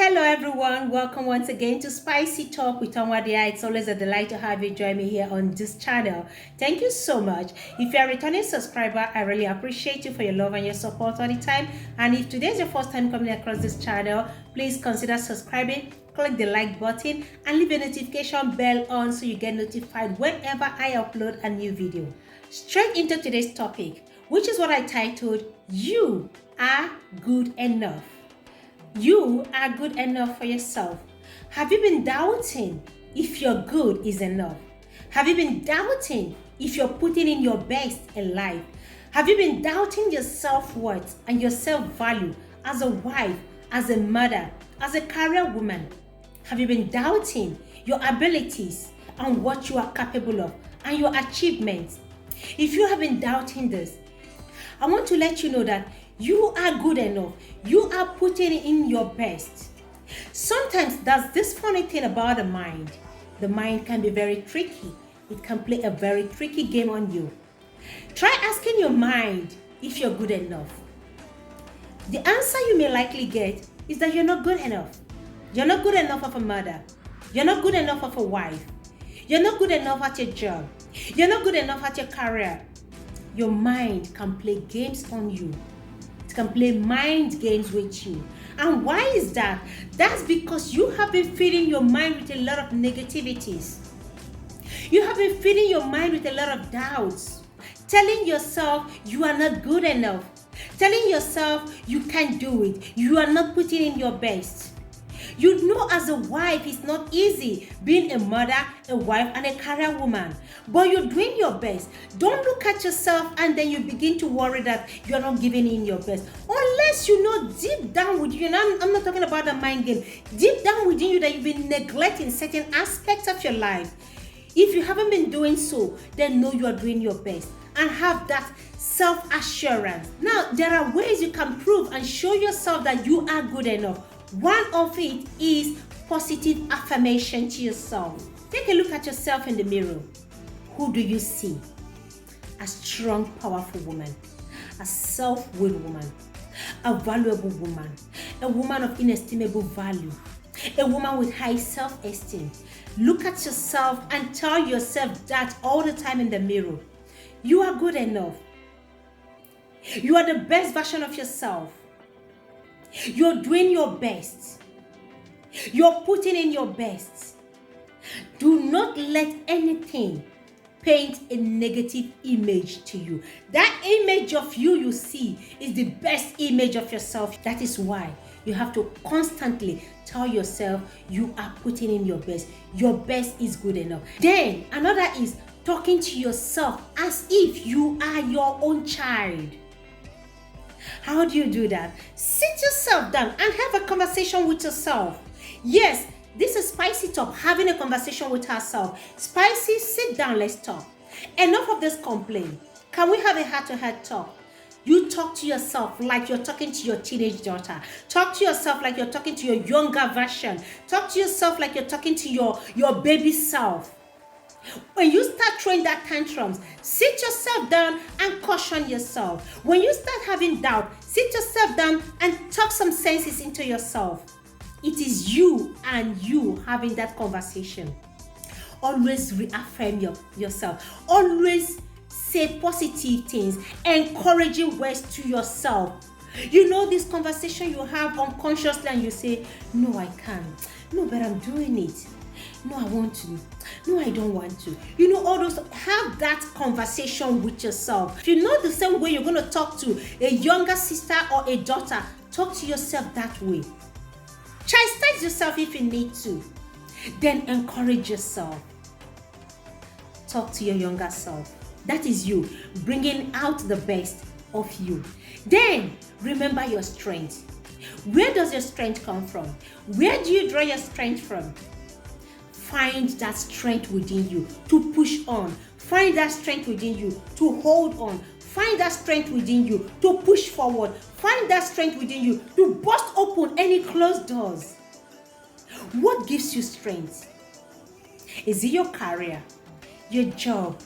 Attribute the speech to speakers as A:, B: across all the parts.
A: Hello everyone, welcome once again to Spicy Talk with Onwadia. It's always a delight to have you join me here on this channel. Thank you so much. If you're a returning subscriber, I really appreciate you for your love and your support all the time. And if today is your first time coming across this channel, please consider subscribing, click the like button and leave a notification bell on so you get notified whenever I upload a new video. Straight into today's topic, which is what I titled, You Are Good Enough. You are good enough for yourself. Have you been doubting if your good is enough? Have you been doubting if you're putting in your best in life? Have you been doubting your self-worth and your self-value as a wife, as a mother, as a career woman? Have you been doubting your abilities and what you are capable of and your achievements? If you have been doubting this, I want to let you know that you are good enough. You are putting in your best. Sometimes there's this funny thing about the mind. The mind can be very tricky. It can play a very tricky game on you. Try asking your mind if you're good enough. The answer you may likely get is that you're not good enough. You're not good enough of a mother. You're not good enough of a wife. You're not good enough at your job. You're not good enough at your career. Your mind can play games on you. It can play mind games with you. And why is that? That's because you have been feeding your mind with a lot of negativities. You have been feeding your mind with a lot of doubts. Telling yourself you are not good enough. Telling yourself you can't do it. You are not putting in your best. You know, as a wife, it's not easy being a mother, a wife, and a career woman. But you're doing your best. Don't look at yourself and then you begin to worry that you're not giving in your best. Unless you know deep down within you, and I'm not talking about the mind game, deep down within you that you've been neglecting certain aspects of your life. If you haven't been doing so, then know you are doing your best and have that self-assurance. Now, there are ways you can prove and show yourself that you are good enough. One of it is positive affirmation to yourself. Take a look at yourself in the mirror. Who do you see? A strong, powerful woman, a self-willed woman, a valuable woman, a woman of inestimable value, a woman with high self-esteem. Look at yourself and tell yourself that all the time in the mirror. You are good enough. You are the best version of yourself. You're doing your best. You're putting in your best. Do not let anything paint a negative image to you. That image of you see is the best image of yourself. That is why you have to constantly tell yourself you are putting in your best. Your best is good enough. Then another is talking to yourself as if you are your own child. How do you do that? Sit yourself down and have a conversation with yourself. Yes, this is Spicy Talk, having a conversation with herself. Spicy, sit down, let's talk. Enough of this complaint. Can we have a heart-to-heart talk? You talk to yourself like you're talking to your teenage daughter. Talk to yourself like you're talking to your younger version. Talk to yourself like you're talking to your baby self. When you start throwing that tantrums, sit yourself down and caution yourself. When you start having doubt, sit yourself down and talk some senses into yourself. It is you and you having that conversation. Always reaffirm yourself. Always say positive things, encouraging words to yourself. You know this conversation you have unconsciously and you say, no, I can't. No, but I'm doing it. No, I want to. No, I don't want to. You know, all those, have that conversation with yourself. If you know the same way you're going to talk to a younger sister or a daughter, talk to yourself that way. Chastise yourself if you need to. Then encourage yourself. Talk to your younger self. That is you, bringing out the best of you. Then remember your strength. Where does your strength come from? Where do you draw your strength from? Find that strength within you to push on. Find that strength within you to hold on. Find that strength within you to push forward. Find that strength within you to burst open any closed doors. What gives you strength? Is it your career, your job,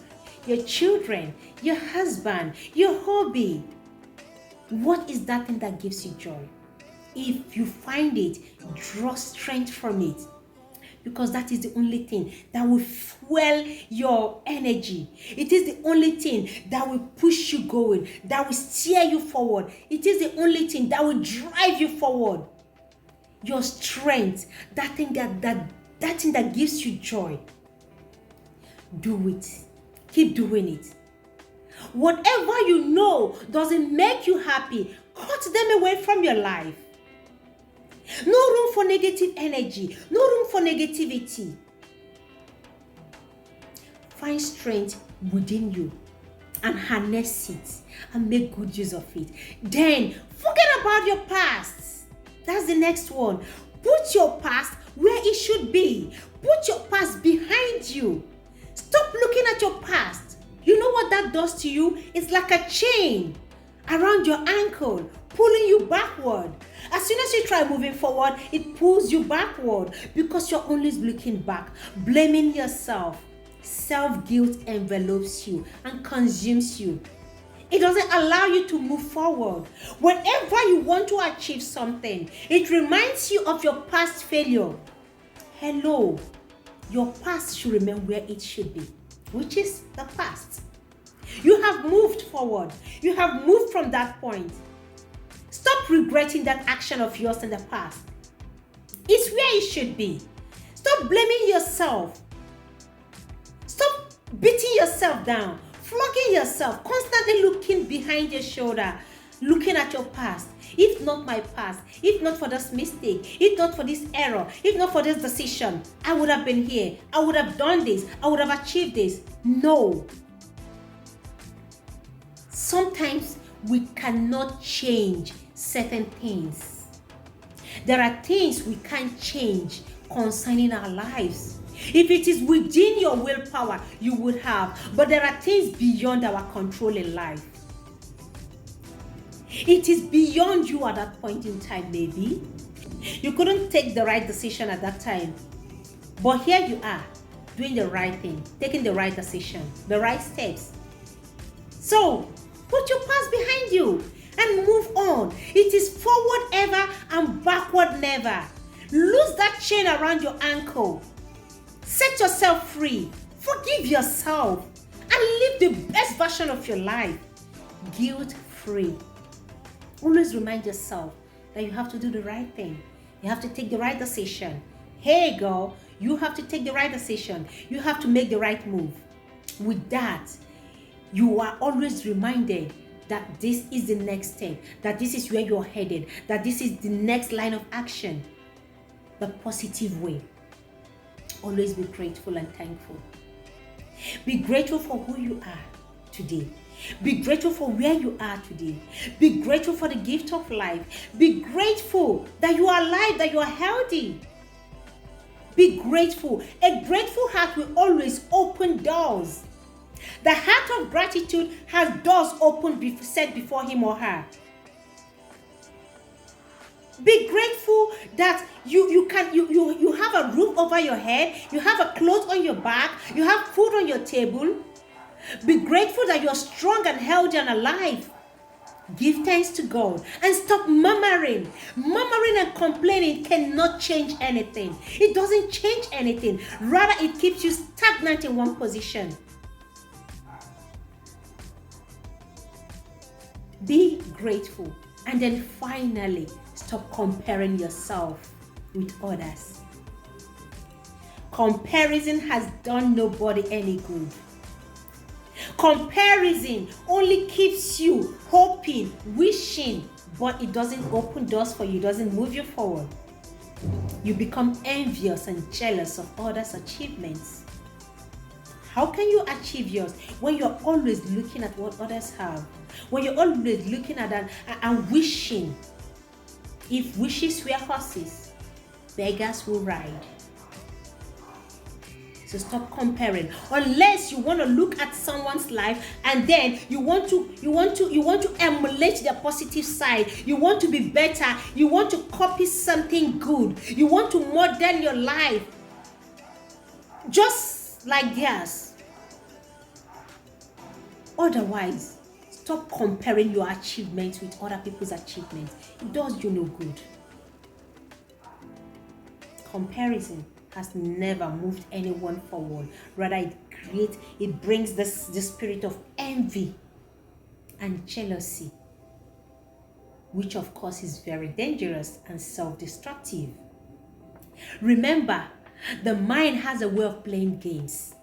A: your children, your husband, your hobby? What is that thing that gives you joy? If you find it, draw strength from it. Because that is the only thing that will fuel your energy. It is the only thing that will push you going, that will steer you forward. It is the only thing that will drive you forward. Your strength, that thing that gives you joy. Do it. Keep doing it. Whatever you know doesn't make you happy, cut them away from your life. No room for negative energy. No room for negativity. Find strength within you and harness it and make good use of it. Then forget about your past. That's the next one. Put your past where it should be. Put your past behind you. Stop looking at your past. You know what that does to you? It's like a chain around your ankle, pulling you backward. As soon as you try moving forward, it pulls you backward because you're always looking back, blaming yourself. Self-guilt envelops you and consumes you. It doesn't allow you to move forward. Whenever you want to achieve something, it reminds you of your past failure. Hello, your past should remain where it should be, which is the past. You have moved forward. You have moved from that point. Stop regretting that action of yours in the past. It's where it should be. Stop blaming yourself. Stop beating yourself down, flogging yourself, constantly looking behind your shoulder, looking at your past. If not my past, if not for this mistake, if not for this error, if not for this decision, I would have been here. I would have done this. I would have achieved this. No. Sometimes we cannot change certain things. There are things we can't change concerning our lives. If it is within your willpower, you would have. But there are things beyond our control in life. It is beyond you at that point in time, maybe. You couldn't take the right decision at that time. But here you are, doing the right thing, taking the right decision, the right steps. So, put your past behind you and move on. It is forward ever and backward never. Lose that chain around your ankle. Set yourself free. Forgive yourself and live the best version of your life. Guilt-free. Always remind yourself that you have to do the right thing. You have to take the right decision. Hey girl, you have to take the right decision. You have to make the right move. With that, you are always reminded that this is the next step, that this is where you're headed, that this is the next line of action. The positive way. Always be grateful and thankful. Be grateful for who you are today. Be grateful for where you are today. Be grateful for the gift of life. Be grateful that you are alive, that you are healthy. Be grateful. A grateful heart will always open doors. The heart of gratitude has doors open set before him or her. Be grateful that you have a roof over your head, you have a clothes on your back, you have food on your table. Be grateful that you're strong and healthy and alive. Give thanks to God and stop murmuring. Murmuring and complaining cannot change anything. It doesn't change anything. Rather, it keeps you stagnant in one position. Be grateful. And then finally, stop comparing yourself with others. Comparison has done nobody any good. Comparison only keeps you hoping, wishing, but it doesn't open doors for you, doesn't move you forward. You become envious and jealous of others' achievements. How can you achieve yours when you're always looking at what others have? When you're always looking at that and wishing? If wishes were horses, beggars will ride. So stop comparing. Unless you want to look at someone's life and then you want to emulate their positive side. You want to be better. You want to copy something good. You want to model your life just like theirs. Otherwise, stop comparing your achievements with other people's achievements. It does you no good. comparison has never moved anyone forward. Rather, it brings the spirit of envy and jealousy, which of course is very dangerous and self-destructive. Remember, the mind has a way of playing games.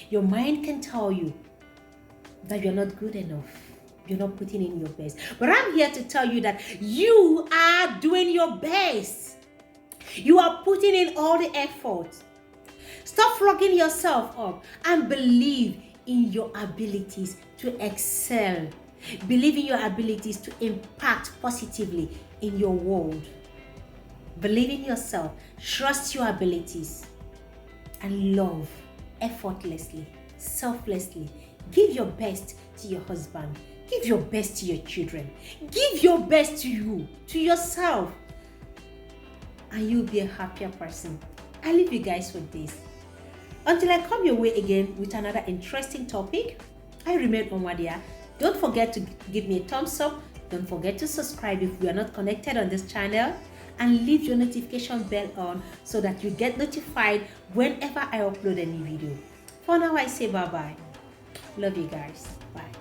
A: Your mind can tell you that you're not good enough. You're not putting in your best. But I'm here to tell you that you are doing your best. You are putting in all the effort. Stop flogging yourself up and believe in your abilities to excel. Believe in your abilities to impact positively in your world. Believe in yourself. Trust your abilities. And love effortlessly, selflessly. Give your best to your husband. Give your best to your children. Give your best to you, to yourself. And you'll be a happier person. I leave you guys with this. Until I come your way again with another interesting topic, I remain Onwadia. Don't forget to give me a thumbs up. Don't forget to subscribe if you are not connected on this channel. And leave your notification bell on so that you get notified whenever I upload a new video. For now, I say bye-bye. Love you guys. Bye.